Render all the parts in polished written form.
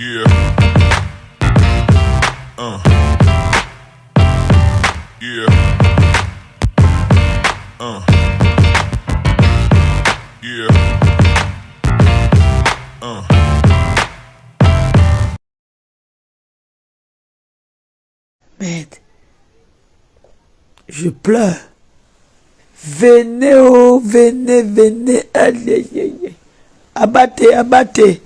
Yeah. Yeah. Yeah. Merde. Je pleure. Venez, oh, venez, venez. Aïe, aïe, aïe. Abattez, abattez.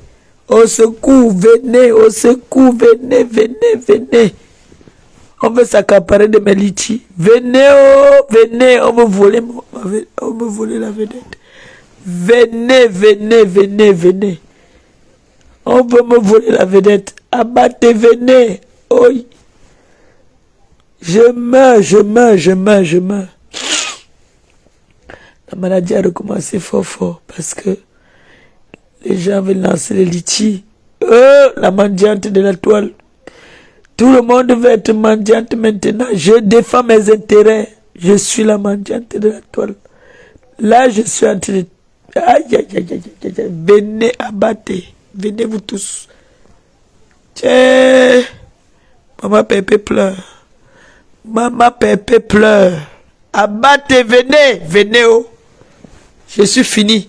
Au secours, venez, au secours, venez, venez, venez. On veut s'accaparer de mes litchis. Venez, oh, venez, on veut voler la vedette. Venez, venez, venez, venez. On veut me voler la vedette. Abattez, venez. Oh. Je meurs, je meurs, je meurs, je meurs. La maladie a recommencé fort, fort, parce que les gens veulent lancer les litchis. La mendiante de la toile. Tout le monde veut être mendiante maintenant. Je défends mes intérêts. Je suis la mendiante de la toile. Là, je suis en train de... Aïe, aïe, aïe, aïe, aïe, aïe. Venez, abattez. Venez vous tous. Tiens. Maman Pépé pleure. Maman Pépé pleure. Abattez, venez. Venez, oh. Je suis fini.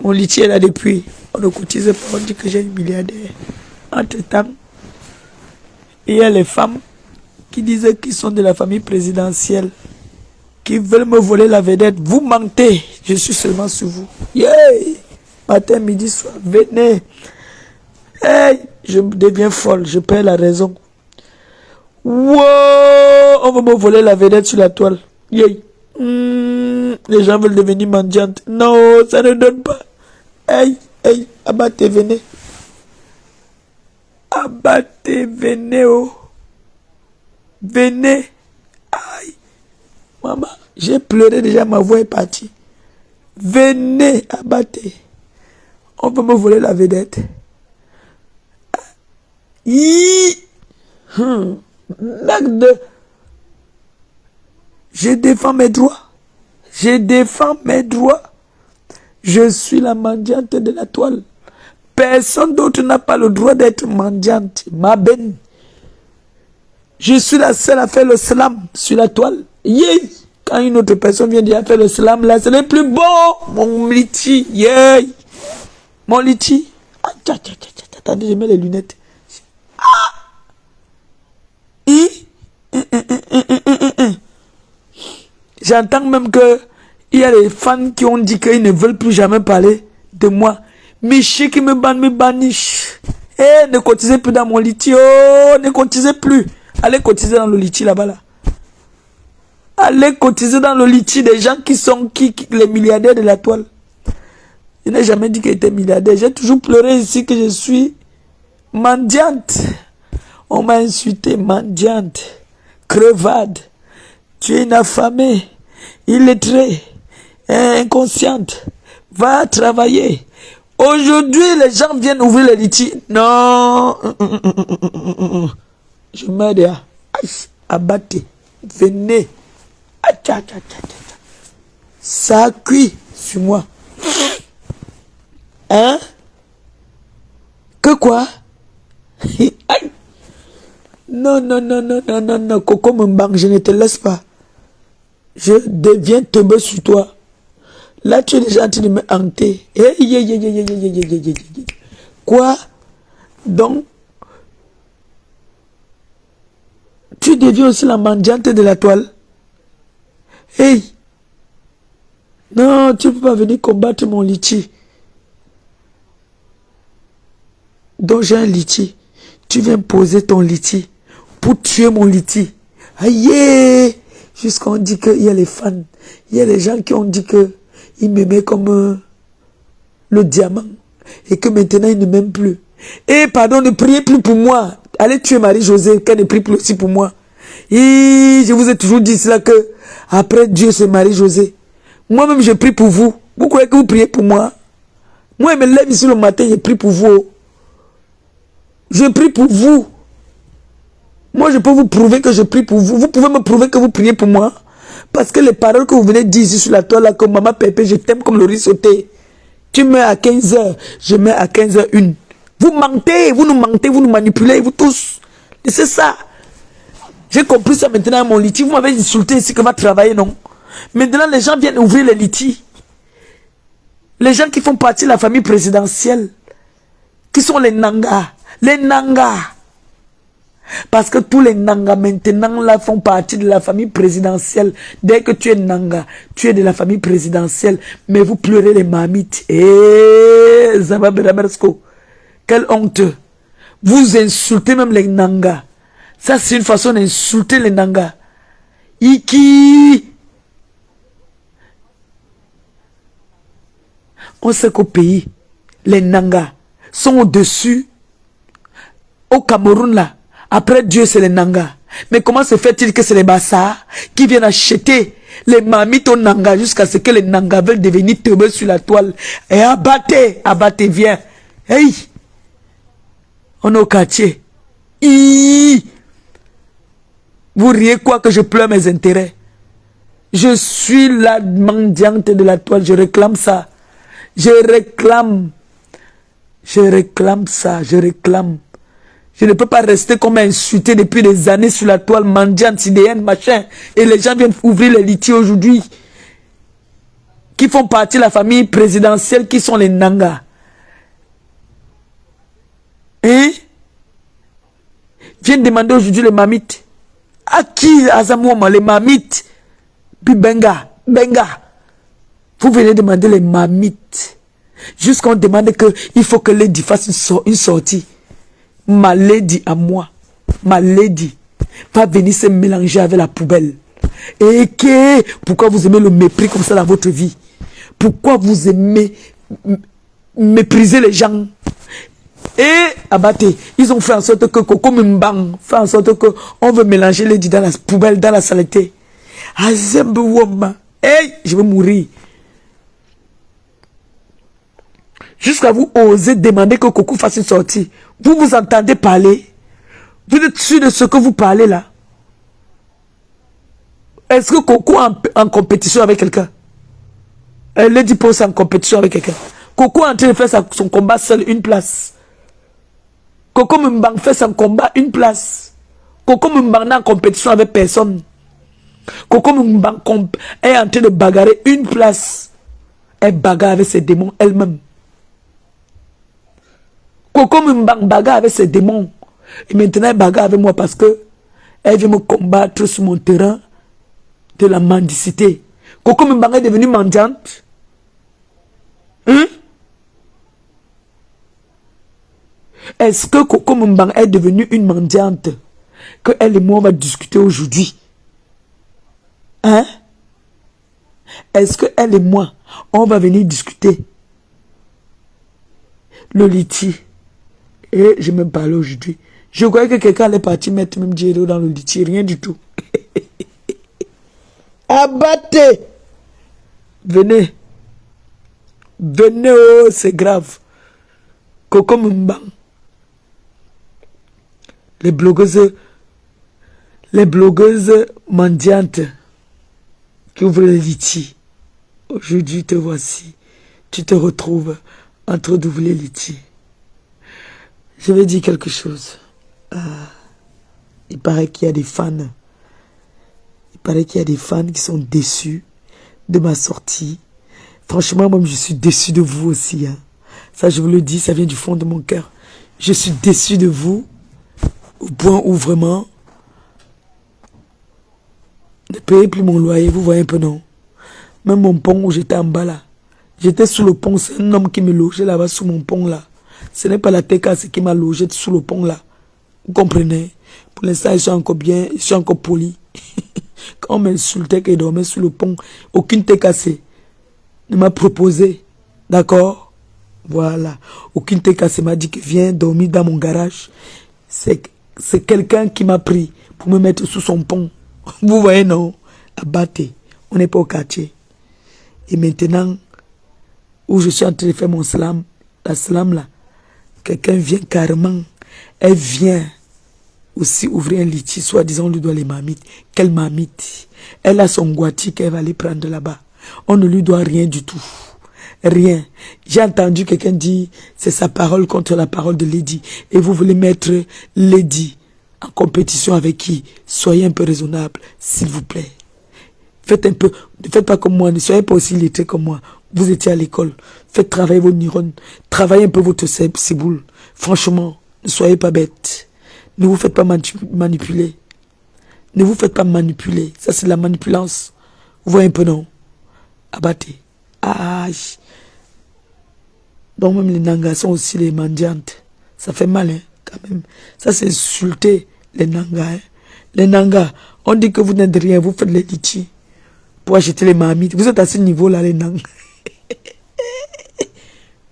Mon litier est là depuis. On ne cotise pas. On dit que j'ai une milliardaire. Entre-temps, il y a les femmes qui disent qu'ils sont de la famille présidentielle, qui veulent me voler la vedette. Vous mentez. Je suis seulement sur vous. Yeah. Matin, midi, soir. Venez. Hey. Je deviens folle. Je perds la raison. Wow. On veut me voler la vedette sur la toile. Yeah. Les gens veulent devenir mendiantes. Non, ça ne donne pas. Hey, hey, abattez, venez. Abattez, venez, oh. Venez. Aïe. Maman, j'ai pleuré déjà, ma voix est partie. Venez, abattez. On peut me voler la vedette. Merde. Je défends mes droits. Je défends mes droits. Je suis la mendiante de la toile. Personne d'autre n'a pas le droit d'être mendiante. Ma benne. Je suis la seule à faire le slam sur la toile. Yeah. Quand une autre personne vient de faire le slam, là, c'est le plus beau. Mon litchi. Yeah. Mon litchi. Attendez, je mets les lunettes. J'entends même que il y a des fans qui ont dit qu'ils ne veulent plus jamais parler de moi. Michi qui me baniche. Ne cotisez plus dans mon litchi. Oh, ne cotisez plus. Allez cotiser dans le litchi là-bas là. Allez cotiser dans le litchi des gens qui sont les milliardaires de la toile. Je n'ai jamais dit que j'étais milliardaire. J'ai toujours pleuré ici que je suis mendiante. On m'a insulté, mendiante, crevade. Tu es une affamée, illettrée, inconsciente. Va travailler. Aujourd'hui, les gens viennent ouvrir les litchis. Non. Je meurs de abattez. Venez. Ça a cuit sur moi. Hein? Que quoi? Aïe. Non, non, non, non, non, non, non. Coco Mbang, je ne te laisse pas. Je deviens tomber sur toi. Là, tu es déjà en train de me hanter. Quoi? Donc, tu deviens aussi la mendiante de la toile. Hey! Non, tu ne peux pas venir combattre mon litchi. Donc, j'ai un litchi. Tu viens poser ton litchi pour tuer mon litchi. Aïe! Jusqu'on dit qu'il y a les fans. Il y a les gens qui ont dit qu'ils m'aimaient comme le diamant. Et que maintenant, ils ne m'aiment plus. Et pardon, ne priez plus pour moi. Allez tuer Marie-Josée, qu'elle ne prie plus aussi pour moi. Et je vous ai toujours dit cela que après Dieu, c'est Marie-Josée. Moi-même, je prie pour vous. Vous croyez que vous priez pour moi? Moi, je me lève ici le matin, je prie pour vous. Je prie pour vous. Moi, je peux vous prouver que je prie pour vous. Vous pouvez me prouver que vous priez pour moi. Parce que les paroles que vous venez de dire ici sur la toile, là, comme Maman Pépé, je t'aime comme le riz sauté. Tu mets à 15h, je mets à 15h01. Vous mentez, vous nous manipulez, vous tous. Et c'est ça. J'ai compris ça maintenant, mon liti. Vous m'avez insulté ici que va travailler, non? Maintenant, les gens viennent ouvrir les litis. Les gens qui font partie de la famille présidentielle, qui sont les Nangas. Les Nangas. Parce que tous les Nangas maintenant là font partie de la famille présidentielle. Dès que tu es Nanga, tu es de la famille présidentielle. Mais vous pleurez les mamites. Eh, Zababeramersko. Quelle honte. Vous insultez même les Nangas. Ça, c'est une façon d'insulter les Nangas. Iki. On sait qu'au pays, les Nangas sont au-dessus. Au Cameroun, là, après Dieu, c'est les Nangas. Mais comment se fait-il que c'est les Bassa qui viennent acheter les mamites aux Nangas jusqu'à ce que les Nangas veulent devenir tombés sur la toile? Et abattez, viens. Hey! On est au quartier. Vous riez quoi que je pleure mes intérêts? Je suis la mendiante de la toile, je réclame ça. Je réclame ça, je réclame. Je ne peux pas rester comme insulté depuis des années sur la toile, mendiante, sidéenne, machin. Et les gens viennent ouvrir les litiges aujourd'hui. Qui font partie de la famille présidentielle, qui sont les Nangas. Hein? Viennent demander aujourd'hui les mamites. À qui, Azamouama, les mamites? Puis Benga. Vous venez demander les mamites. Jusqu'on demande qu'il faut que Lady fasse une sortie. Ma Lady à moi. Ma Lady va venir se mélanger avec la poubelle. Et que, pourquoi vous aimez le mépris comme ça dans votre vie? Pourquoi vous aimez mépriser les gens? Et abattez, ils ont fait en sorte que Coco Mbang fait en sorte que on veut mélanger Lady dans la poubelle, dans la saleté. Azembouoma. Hey, je vais mourir. Jusqu'à vous oser demander que Coco fasse une sortie. Vous vous entendez parler? Vous êtes sûr de ce que vous parlez là? Est-ce que Coco est en compétition avec quelqu'un? Lady Pose en compétition avec quelqu'un. Coco est en train de faire son combat seul, une place. Coco Mbang fait son combat, une place. Coco Mbang n'est en compétition avec personne. Coco Mbang est en train de bagarrer une place. Elle bagarre avec ses démons elle-même. Coco Mbang bagarre avec ses démons. Et maintenant elle bagarre avec moi parce que elle vient me combattre sur mon terrain de la mendicité. Coco Mbang est devenue mendiante. Hein? Est-ce que Coco Mbang est devenue une mendiante? Que elle et moi on va discuter aujourd'hui. Hein? Est-ce que elle et moi on va venir discuter le litige? Et je me parle aujourd'hui. Je croyais que quelqu'un allait partir mettre même Dieu dans le litige. Rien du tout. Abattez! Venez. Venez, oh, c'est grave. Coco Mbang. Les blogueuses mendiantes qui ouvrent les litiges. Aujourd'hui, te voici. Tu te retrouves en train d'ouvrir les litiges. Je vais dire quelque chose. Il paraît qu'il y a des fans. Il paraît qu'il y a des fans qui sont déçus de ma sortie. Franchement, moi, je suis déçu de vous aussi. Hein. Ça, je vous le dis, ça vient du fond de mon cœur. Je suis déçu de vous. Au point où vraiment, ne payez plus mon loyer, vous voyez un peu, non? Même mon pont où j'étais en bas là. J'étais sous le pont, c'est un homme qui me logeait là-bas sous mon pont là. Ce n'est pas la TK qui m'a logé sous le pont là. Vous comprenez? Pour l'instant, je suis encore bien, je suis encore poli. Quand on m'insultait qu'il dormait sous le pont, aucune TKC ne m'a proposé. D'accord? Voilà. Aucune TKC m'a dit que viens dormir dans mon garage. C'est quelqu'un qui m'a pris pour me mettre sous son pont. Vous voyez, non? Abattez. On n'est pas au quartier. Et maintenant, où je suis en train de faire mon slam, la slam là, quelqu'un vient carrément. Elle vient aussi ouvrir un litige, soi-disant, on lui doit les mamites. Quelle mamite? Elle a son guati qu'elle va aller prendre là-bas. On ne lui doit rien du tout. Rien. J'ai entendu quelqu'un dire, c'est sa parole contre la parole de Lady. Et vous voulez mettre Lady en compétition avec qui? Soyez un peu raisonnable, s'il vous plaît. Faites un peu, ne faites pas comme moi, ne soyez pas aussi lettrés comme moi. Vous étiez à l'école. Faites travailler vos neurones. Travaillez un peu votre ciboule. Franchement, ne soyez pas bêtes. Ne vous faites pas manipuler. Ne vous faites pas manipuler. Ça, c'est de la manipulance. Vous voyez un peu, non? Abattez. Aïe. Donc, même les nangas sont aussi les mendiantes. Ça fait mal, hein, quand même. Ça, c'est insulter les nangas. Hein. Les nangas, on dit que vous n'êtes rien, vous faites les litchis pour acheter les mamites. Vous êtes à ce niveau-là, les nangas.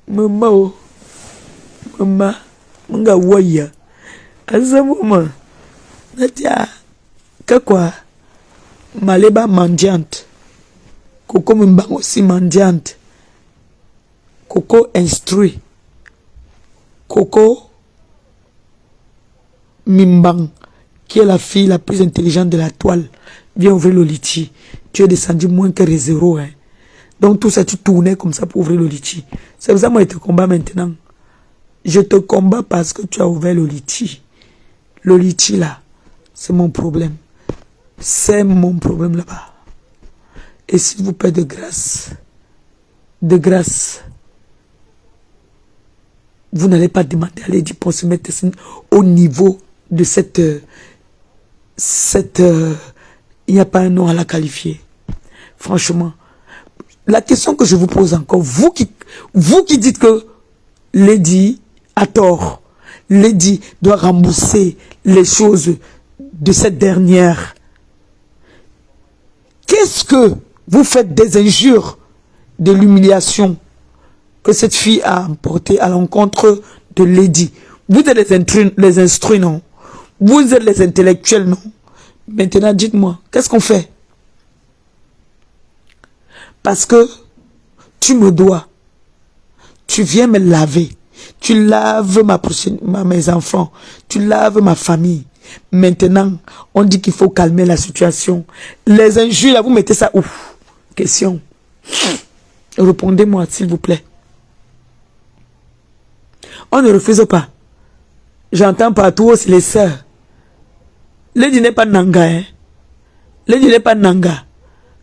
Maman, oh. Maman, manga waya. Azamuma. Nadia. Quoi? Maleba mendiante. Coco Mimbang aussi mendiante. Coco instruit. Coco Mimbang, qui est la fille la plus intelligente de la toile, vient ouvrir le litchi. Tu es descendu moins que les zéros. Hein. Donc tout ça, tu tournais comme ça pour ouvrir le litchi. C'est pour ça que moi, je te combats maintenant. Je te combats parce que tu as ouvert le litchi. Le litchi là, c'est mon problème. C'est mon problème là-bas. Et s'il vous plaît, de grâce, vous n'allez pas demander à Lady pour se mettre au niveau de cette il n'y a pas un nom à la qualifier. Franchement, la question que je vous pose encore, vous qui dites que Lady a tort, Lady doit rembourser les choses de cette dernière. Qu'est-ce que vous faites des injures, de l'humiliation que cette fille a emporté à l'encontre de Lady? Vous êtes les instruits, non? Vous êtes les intellectuels, non? Maintenant, dites-moi, qu'est-ce qu'on fait? Parce que tu me dois. Tu viens me laver. Tu laves mes enfants. Tu laves ma famille. Maintenant, on dit qu'il faut calmer la situation. Les injures, là, vous mettez ça où? Question. Répondez-moi, s'il vous plaît. On ne refuse pas. J'entends partout, c'est les sœurs. Lady n'est pas Nanga. Hein? Lady n'est pas Nanga.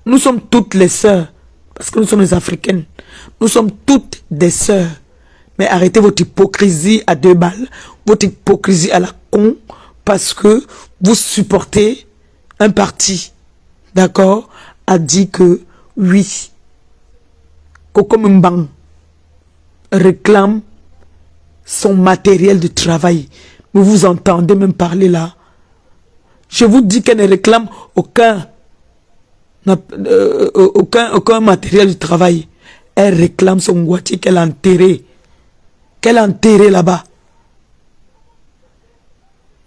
Nous sommes toutes les sœurs. Parce que nous sommes les Africaines. Nous sommes toutes des sœurs. Mais arrêtez votre hypocrisie à 2 balles. Votre hypocrisie à la con. Parce que vous supportez un parti. D'accord? A dit que oui. Coco Mbang réclame son matériel de travail. Vous vous entendez même parler là. Je vous dis qu'elle ne réclame aucun matériel de travail. Elle réclame son boîtier qu'elle a enterré. Qu'elle a enterré là-bas.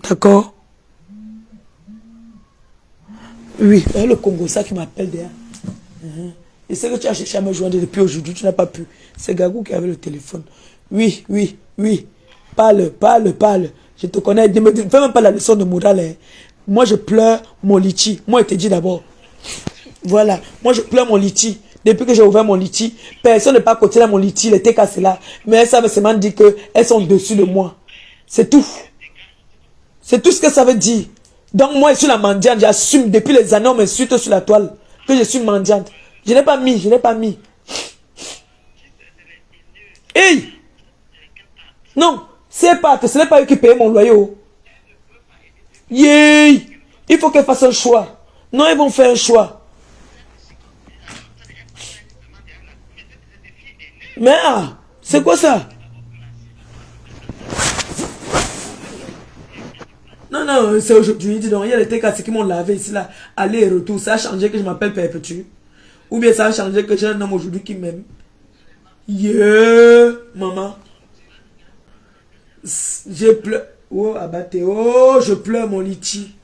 D'accord? Oui, le Congo, ça qui m'appelle derrière. Et c'est que tu as cherché à me joindre depuis aujourd'hui, tu n'as pas pu. C'est Gagou qui avait le téléphone. Oui. Parle. Je te connais. Ne me fais même pas la leçon de morale. Hein. Moi, je pleure mon litchi. Moi, je te dis d'abord. Voilà. Moi, je pleure mon litchi. Depuis que j'ai ouvert mon litchi, personne n'est pas à côté de mon litchi. Les TK, c'est là. Mais elles savent seulement dire qu'elles sont au-dessus de moi. C'est tout. C'est tout ce que ça veut dire. Donc, moi, je suis la mendiante. J'assume depuis les années, on m'insulte sur la toile que je suis mendiante. Je n'ai pas mis. Hey! Non, ce n'est pas eux qui payent mon loyer. Yeah! Il faut qu'elles fassent un choix. Non, ils vont faire un choix. Mais c'est quoi ça? Non, c'est aujourd'hui. Dis donc, il y a les TK qui m'ont lavé ici là. Aller et retour. Ça a changé que je m'appelle Perpétue. Ou bien ça a changé que j'ai un homme aujourd'hui qui m'aime. Yeah, maman. Je pleure. Oh, abattez. Oh, je pleure mon litchi.